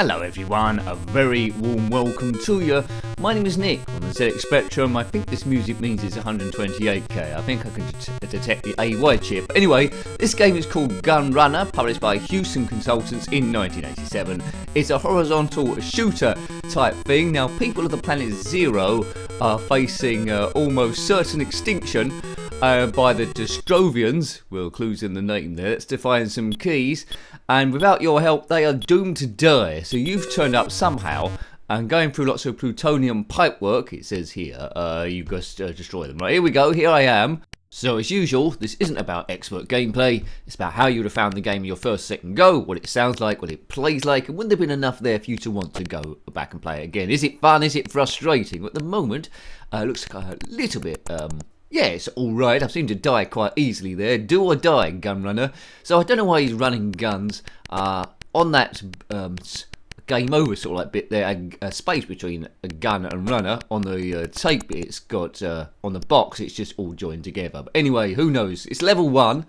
Hello everyone, a very warm welcome to you. My name is Nick on the zxspectrum. I think this music means it's 128k. I think I can detect the AY chip. Anyway, this game is called Gunrunner, published by Hewson Consultants in 1987. It's a horizontal shooter type thing. Now, people of the planet Zero are facing almost certain extinction by the Dystrovians. Well, clues in the name there. Let's define some keys. And without your help, they are doomed to die. So you've turned up somehow, and going through lots of plutonium pipework, it says here, you just destroy them. Right, here we go, here I am. So as usual, this isn't about expert gameplay, it's about how you would have found the game in your first second go, what it sounds like, what it plays like, and wouldn't there have been enough there for you to want to go back and play it again? Is it fun, is it frustrating? At the moment, it looks a little bit... yeah, it's alright. I seem to die quite easily there. Do or die, Gunrunner. So I don't know why he's running guns. On that game over sort of like bit there, a space between a gun and runner. On the tape it's got, on the box it's just all joined together. But anyway, who knows? It's level 1.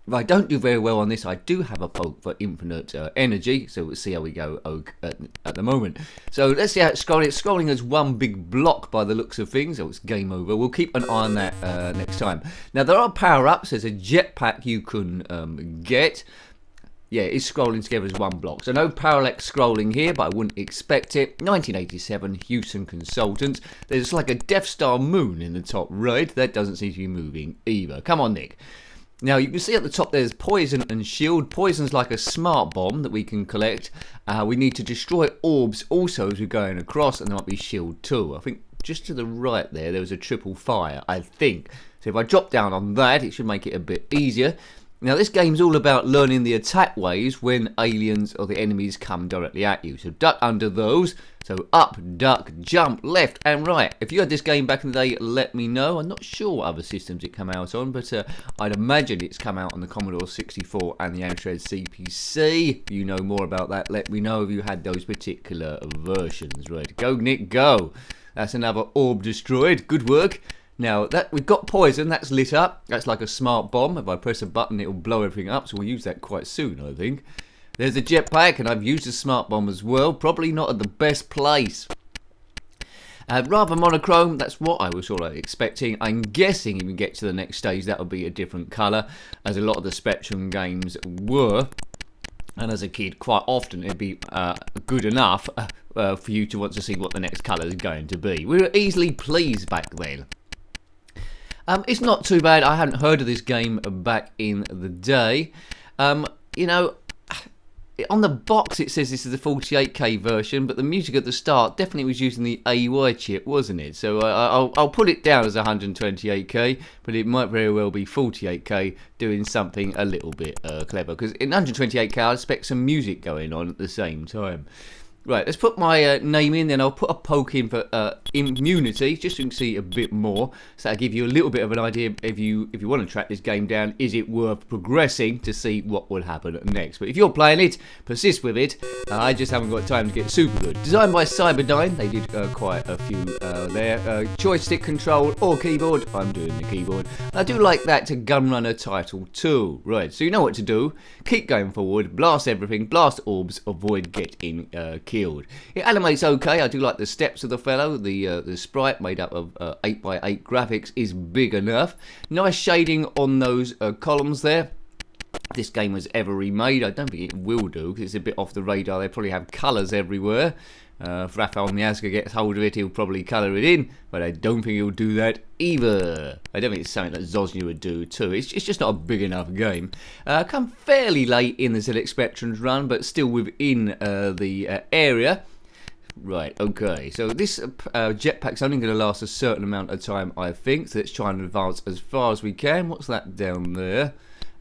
If I don't do very well on this, I do have a poke for infinite energy, so we'll see how we go at the moment. So let's see how it's scrolling. It's scrolling as one big block by the looks of things, so it's game over. We'll keep an eye on that next time. Now, there are power-ups. There's a jetpack you can get. Yeah, it's scrolling together as one block. So no parallax scrolling here, but I wouldn't expect it. 1987, Hewson Consultants. There's like a Death Star moon in the top right. That doesn't seem to be moving either. Come on, Nick. Now, you can see at the top there's poison and shield. Poison's like a smart bomb that we can collect. We need to destroy orbs also as we're going across, and there might be shield too. I think just to the right there was a triple fire, I think. So if I drop down on that, it should make it a bit easier. Now, this game's all about learning the attack ways when aliens or the enemies come directly at you. So duck under those. So up, duck, jump, left and right. If you had this game back in the day, let me know. I'm not sure what other systems it came out on, but I'd imagine it's come out on the Commodore 64 and the Amstrad CPC. If you know more about that, let me know if you had those particular versions. Right, go Nick, go. That's another orb destroyed. Good work. Now, that we've got poison, that's lit up. That's like a smart bomb. If I press a button, it'll blow everything up, so we'll use that quite soon, I think. There's a jetpack, and I've used a smart bomb as well. Probably not at the best place. Rather monochrome, that's what I was sort of expecting. I'm guessing if we get to the next stage, that'll be a different colour, as a lot of the Spectrum games were. And as a kid, quite often it'd be good enough for you to want to see what the next colour is going to be. We were easily pleased back then. It's not too bad. I hadn't heard of this game back in the day. You know, on the box it says this is the 48k version, but the music at the start definitely was using the AY chip, wasn't it? So I'll put it down as 128k, but it might very well be 48k doing something a little bit clever. Because in 128k I expect some music going on at the same time. Right, let's put my name in, then I'll put a poke in for immunity, just so you can see a bit more. So that'll give you a little bit of an idea if you want to track this game down, is it worth progressing to see what will happen next. But if you're playing it, persist with it. I just haven't got time to get super good. Designed by Cyberdyne, they did quite a few there. Joystick control or keyboard, I'm doing the keyboard. I do like that to Gunrunner title too. Right, so you know what to do. Keep going forward, blast everything, blast orbs, avoid getting killed. It animates okay. I do like the steps of the fellow. The sprite made up of 8x8 graphics is big enough. Nice shading on those columns there. If this game was ever remade, I don't think it will do because it's a bit off the radar. They probably have colours everywhere. If Rafael Miazga gets hold of it, he'll probably colour it in, but I don't think he'll do that either. I don't think it's something that Zosnia would do too. It's just not a big enough game. Come fairly late in the zxspectrum's run, but still within the area. Right, okay, so this jetpack's only going to last a certain amount of time, I think, so let's try and advance as far as we can. What's that down there?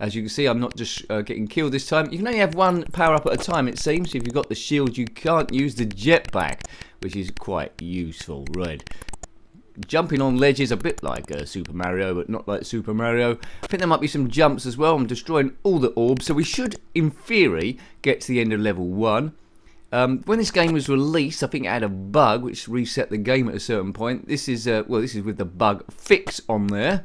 As you can see, I'm not just getting killed this time. You can only have one power-up at a time, it seems. If you've got the shield, you can't use the jetpack, which is quite useful. Right. Jumping on ledges, a bit like Super Mario, but not like Super Mario. I think there might be some jumps as well. I'm destroying all the orbs, so we should, in theory, get to the end of level 1. When this game was released, I think it had a bug, which reset the game at a certain point. This is, well, this is with the bug fix on there.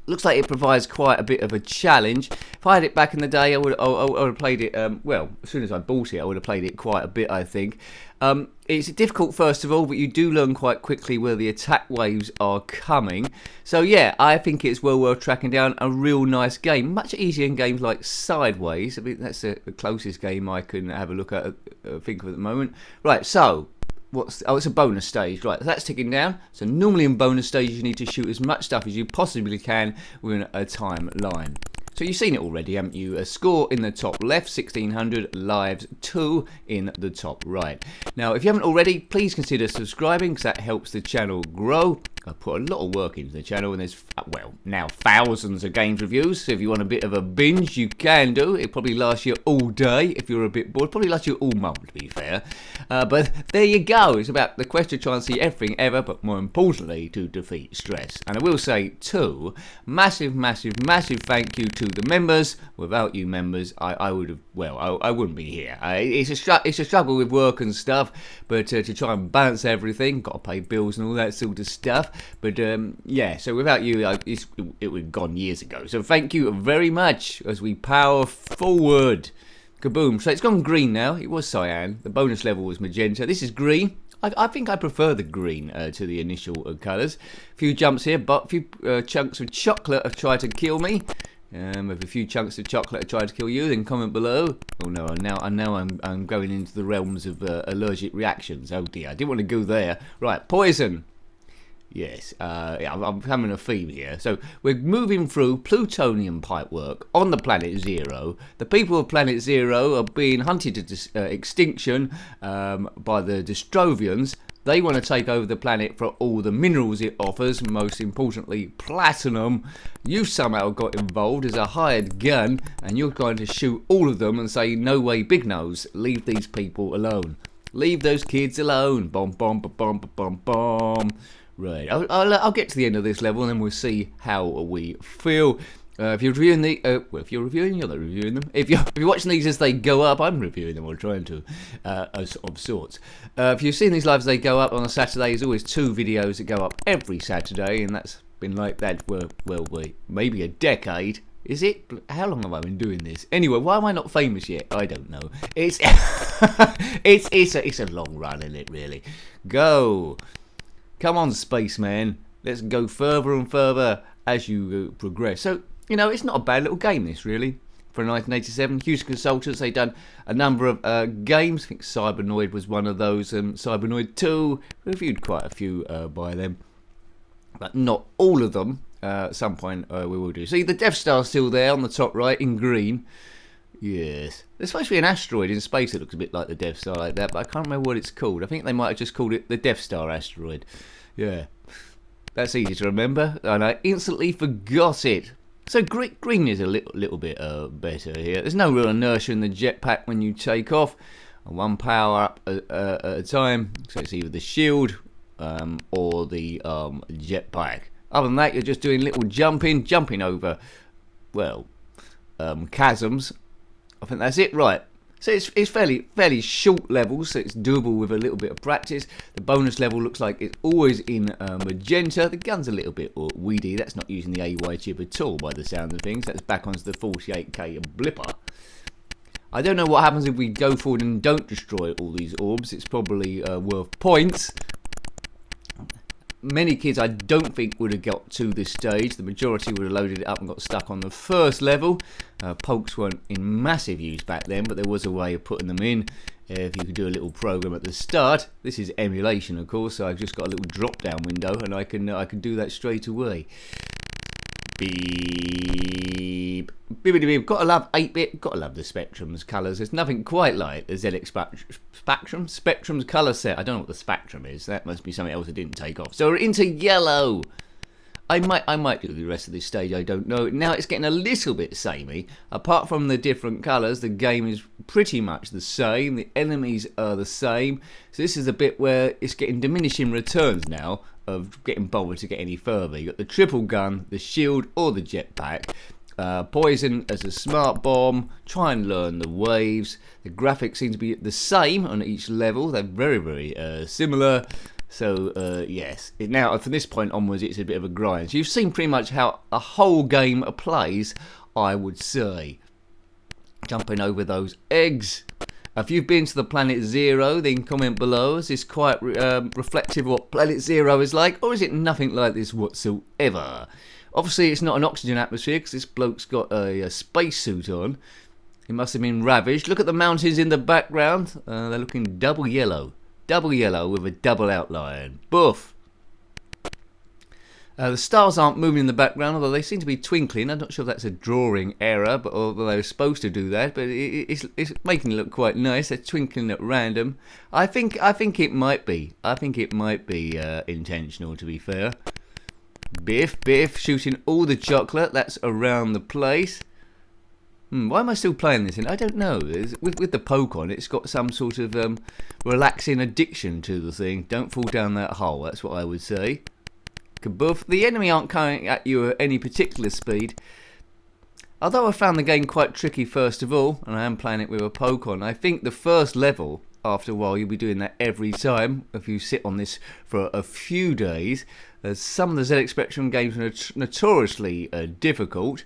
looks like it provides quite a bit of a challenge. If I had it back in the day, I would have played it, well, as soon as I bought it, I would have played it quite a bit, I think. It's difficult, first of all, but you do learn quite quickly where the attack waves are coming. So yeah, I think it's well worth tracking down. A real nice game. Much easier in games like Sideways. I mean, that's the closest game I can have a look at, think of at the moment. Right, so... it's a bonus stage, right? That's ticking down. So normally in bonus stages you need to shoot as much stuff as you possibly can within a timeline. So you've seen it already, haven't you? A score in the top left, 1600, lives 2 in the top right. Now, if you haven't already, please consider subscribing because that helps the channel grow. I put a lot of work into the channel and there's, well, now thousands of games reviews. So if you want a bit of a binge, you can do. It probably lasts you all day if you're a bit bored. Probably lasts you all month, to be fair. But there you go. It's about the quest to try and see everything ever, but more importantly, to defeat stress. And I will say, too, massive, massive, massive thank you to the members. Without you members, I would have, well, I wouldn't be here. It's a struggle with work and stuff, but to try and balance everything, got to pay bills and all that sort of stuff. But yeah, so without you, it would have gone years ago. So thank you very much as we power forward. Kaboom. So it's gone green now. It was cyan. The bonus level was magenta. This is green. I think I prefer the green to the initial colours. A few jumps here, but a few chunks of chocolate have tried to kill me. If a few chunks of chocolate have tried to kill you, then comment below. Oh no, now I'm going into the realms of allergic reactions. Oh dear, I didn't want to go there. Right, poison. Yes, yeah, I'm having a theme here. So we're moving through plutonium pipework on the planet Zero. The people of planet Zero are being hunted to extinction by the Dystrovians. They want to take over the planet for all the minerals it offers, most importantly platinum. You somehow got involved as a hired gun and you're going to shoot all of them and say, no way, big nose, leave these people alone. Leave those kids alone. Bomb, bomb, bomb, bomb, bomb, bomb. Right, I'll get to the end of this level and then we'll see how we feel. If you're reviewing well, if you're reviewing, you're not reviewing them. If you're watching these as they go up, I'm reviewing them or trying to, of sorts. If you've seen these lives as they go up on a Saturday, there's always 2 videos that go up every Saturday, and that's been like that for, well, maybe a decade. Is it? How long have I been doing this? Anyway, why am I not famous yet? I don't know. It's it's a long run, isn't it? Really. Go. Come on, spaceman. Let's go further and further as you progress. So, you know, it's not a bad little game, this, really. For 1987, Hewson Consultants, they've done a number of games. I think Cybernoid was one of those. Cybernoid 2, reviewed quite a few by them. But not all of them. At some point we will do. See, the Death Star's still there on the top right in green. Yes. There's supposed to be an asteroid in space that looks a bit like the Death Star like that, but I can't remember what it's called. I think they might have just called it the Death Star asteroid. Yeah. That's easy to remember, and I instantly forgot it. So green is a little bit better here. There's no real inertia in the jetpack when you take off. 1 power up at a time. So it's either the shield or the jetpack. Other than that, you're just doing little jumping over, well, chasms. I think that's it, right. So it's fairly short levels, so it's doable with a little bit of practice. The bonus level looks like it's always in magenta. The gun's a little bit weedy. That's not using the AY chip at all by the sound of things. That's back onto the 48k blipper. I don't know what happens if we go forward and don't destroy all these orbs. It's probably worth points. Many kids I don't think would have got to this stage. The majority would have loaded it up and got stuck on the first level. Pokes weren't in massive use back then, but there was a way of putting them in. If you could do a little program at the start. This is emulation, of course, so I've just got a little drop down window and I can do that straight away. Beep. Beep. Gotta love 8-bit, gotta love the Spectrum's colours. There's nothing quite like the ZX Spectrum's colour set. I don't know what the Spectrum is. That must be something else that didn't take off. So we're into yellow. I might do the rest of this stage, I don't know. Now it's getting a little bit samey. Apart from the different colours, the game is pretty much the same. The enemies are the same. So this is a bit where it's getting diminishing returns now of getting bothered to get any further. You've got the triple gun, the shield or the jetpack. Poison as a smart bomb. Try and learn the waves. The graphics seem to be the same on each level. They're very, very similar. So, yes. Now, from this point onwards, it's a bit of a grind. So you've seen pretty much how a whole game plays, I would say. Jumping over those eggs. If you've been to the Planet Zero, then comment below. Is this quite reflective of what Planet Zero is like? Or is it nothing like this whatsoever? Obviously, it's not an oxygen atmosphere because this bloke's got a spacesuit on. He must have been ravaged. Look at the mountains in the background. They're looking double yellow. Double yellow with a double outline. Boof! The stars aren't moving in the background, although they seem to be twinkling. I'm not sure if that's a drawing error, but although they're supposed to do that, but it's making it look quite nice. They're twinkling at random. I think it might be. I think it might be intentional, to be fair. Biff, Biff, shooting all the chocolate that's around the place. Why am I still playing this? I don't know. With the poke on, it's got some sort of relaxing addiction to the thing. Don't fall down that hole, that's what I would say. Kaboof. The enemy aren't coming at you at any particular speed. Although I found the game quite tricky first of all, and I am playing it with a poke on, I think the first level, after a while, you'll be doing that every time if you sit on this for a few days. Some of the ZX Spectrum games are notoriously difficult,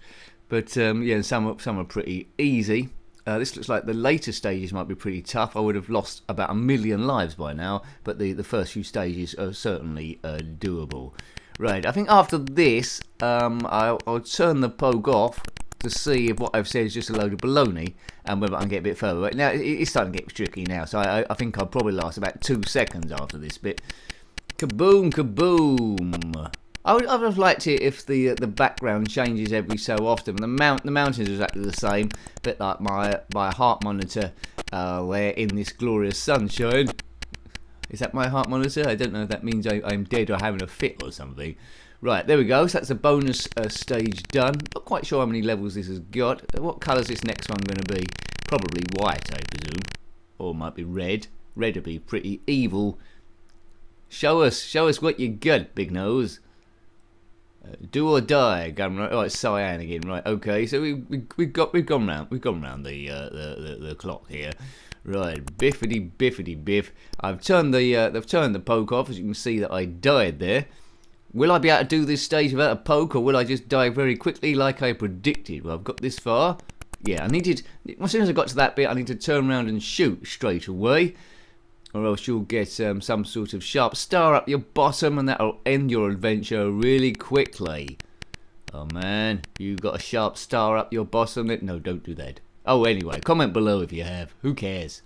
but yeah, some are pretty easy. This looks like the later stages might be pretty tough. I would have lost about 1 million lives by now, but the first few stages are certainly doable. Right, I think after this, I'll turn the poke off to see if what I've said is just a load of baloney and whether I can get a bit further. But now it's starting to get tricky now, so I think I'll probably last about 2 seconds after this bit. Kaboom, kaboom! I would have liked it if the background changes every so often. The mountains are exactly the same, a bit like my heart monitor there in this glorious sunshine. Is that my heart monitor? I don't know if that means I'm dead or having a fit or something. Right, there we go. So that's a bonus stage done. Not quite sure how many levels this has got. What colour is this next one going to be? Probably white, I presume. Or it might be red. Red would be pretty evil. Show us what you got, big nose. Do or die, Gunrunner. Oh, it's Cyan again, right? Okay, so we've gone round the clock here. Right, biffity biffity biff. I've turned the poke off, as you can see that I died there. Will I be able to do this stage without a poke, or will I just die very quickly like I predicted? Well, I've got this far. Yeah, as soon as I got to that bit, I need to turn around and shoot straight away, or else you'll get some sort of sharp star up your bottom, and that'll end your adventure really quickly. Oh man, you got a sharp star up your bottom? No, don't do that. Oh, anyway, comment below if you have. Who cares?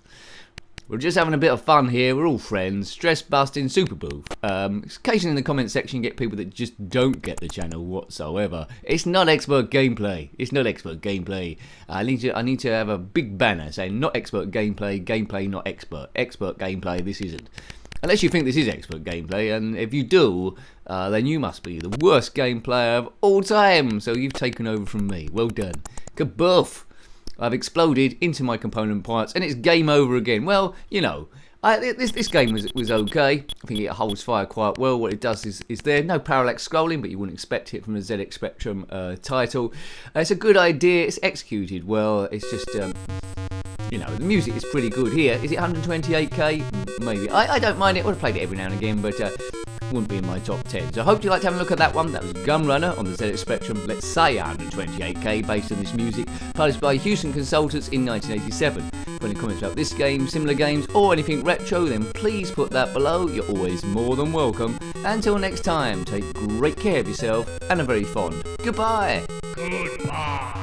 We're just having a bit of fun here. We're all friends. Stress busting, super boof. Occasionally in the comment section you get people that just don't get the channel whatsoever. It's not expert gameplay. It's not expert gameplay. I need to have a big banner saying not expert gameplay, gameplay not expert. Expert gameplay, this isn't. Unless you think this is expert gameplay, and if you do, then you must be the worst game player of all time. So you've taken over from me. Well done. Kaboof! I've exploded into my component parts, and it's game over again. Well, you know, this game was okay. I think it holds fire quite well. What it does is there no parallax scrolling, but you wouldn't expect it from a ZX Spectrum title. It's a good idea. It's executed well. It's just you know, the music is pretty good here. Is it 128k? Maybe. I don't mind it. I would have played it every now and again, but wouldn't be in my top 10. So I hope you liked having a look at that one. That was Gunrunner on the ZX Spectrum, let's say 128k, based on this music, published by Hewson Consultants in 1987. For any comments about this game, similar games, or anything retro, then please put that below. You're always more than welcome. Until next time, take great care of yourself, and a very fond goodbye. Goodbye.